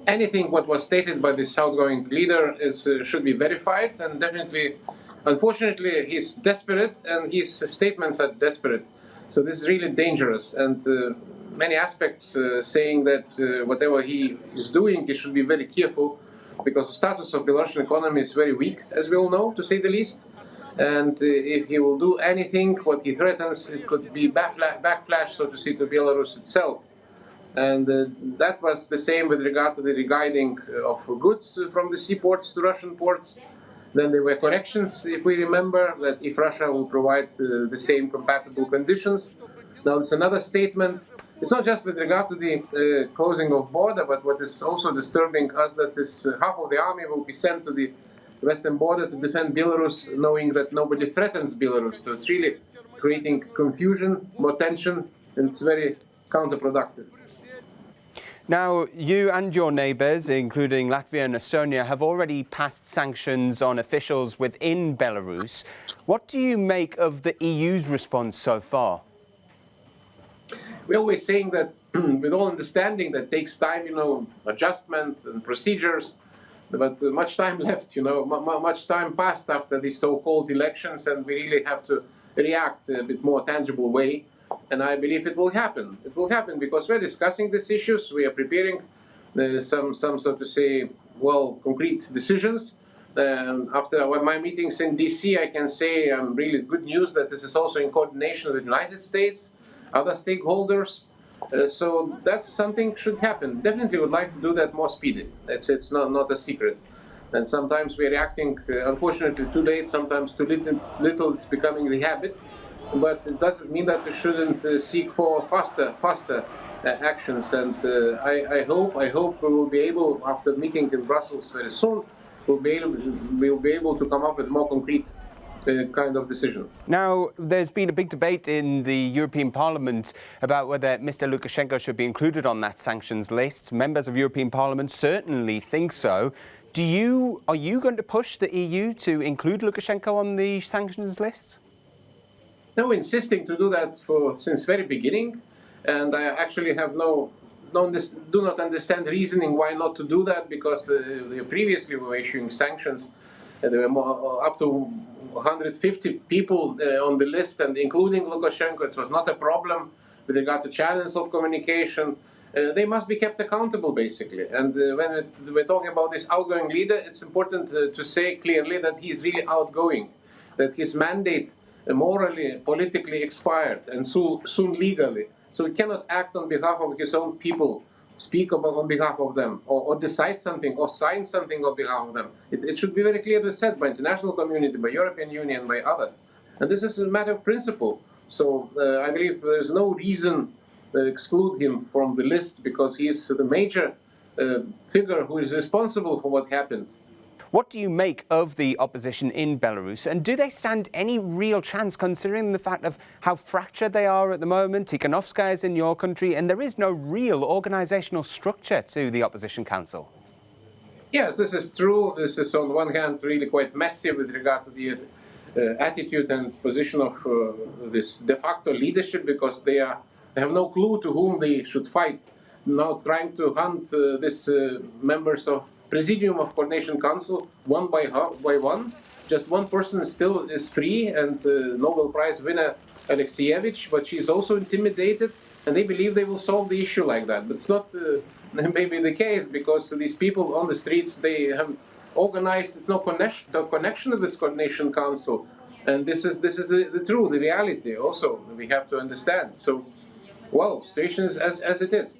anything what was stated by this outgoing leader should be verified, and definitely, unfortunately, he's desperate and his statements are desperate. So this is really dangerous, and many aspects saying that whatever he is doing, he should be very careful, because the status of Belarusian economy is very weak, as we all know, to say the least. And if he will do anything, what he threatens, it could be backflash, so to say, to Belarus itself. And that was the same with regard to the reguiding of goods from the seaports to Russian ports. Then there were corrections, if we remember, that if Russia will provide the same compatible conditions. Now there's another statement. It's not just with regard to the closing of border, but what is also disturbing us, that this half of the army will be sent to the western border to defend Belarus, knowing that nobody threatens Belarus. So it's really creating confusion, more tension, and it's very counterproductive. Now, you and your neighbours, including Latvia and Estonia, have already passed sanctions on officials within Belarus. What do you make of the EU's response so far? We're always saying that, with all understanding, that takes time, adjustment and procedures, but much time left, much time passed after these so-called elections, and we really have to react in a bit more tangible way. And I believe it will happen. It will happen because we're discussing these issues. We are preparing some so to say, concrete decisions. After my meetings in DC, I can say really good news that this is also in coordination with the United States, other stakeholders. So that's something should happen. Definitely would like to do that more speedily. It's not a secret. And sometimes we're reacting, unfortunately, too late, sometimes too little. It's becoming the habit. But it doesn't mean that we shouldn't seek for faster actions. And I hope we will be able, after meeting in Brussels very soon, we'll be able to come up with more concrete kind of decision. Now, there's been a big debate in the European Parliament about whether Mr. Lukashenko should be included on that sanctions list. Members of European Parliament certainly think so. Are you going to push the EU to include Lukashenko on the sanctions list? No, insisting to do that since very beginning, and I actually have do not understand reasoning why not to do that, because previously we were issuing sanctions, and there were up to 150 people on the list, and including Lukashenko. It was not a problem with regard to channels of communication. They must be kept accountable, basically. And when we're talking about this outgoing leader, it's important to say clearly that he's really outgoing, that his mandate morally, politically expired, and soon legally. So he cannot act on behalf of his own people, speak on behalf of them, or decide something, or sign something on behalf of them. It should be very clearly said by international community, by European Union, by others. And this is a matter of principle. So I believe there's no reason to exclude him from the list, because he's the major figure who is responsible for what happened. What do you make of the opposition in Belarus, and do they stand any real chance, considering the fact of how fractured they are at the moment? Tikhanovskaya is in your country, and there is no real organisational structure to the opposition council. Yes, this is true. This is on one hand really quite messy with regard to the attitude and position of this de facto leadership, because they have no clue to whom they should fight. Now trying to hunt these members of Presidium of Coordination Council one by one. Just one person still is free, and Nobel Prize winner Alexievich, but she's also intimidated, and they believe they will solve the issue like that. But it's not maybe the case, because these people on the streets, they have organized. It's no connection of this Coordination Council, and this is the reality. Also, we have to understand. So, situation is as it is.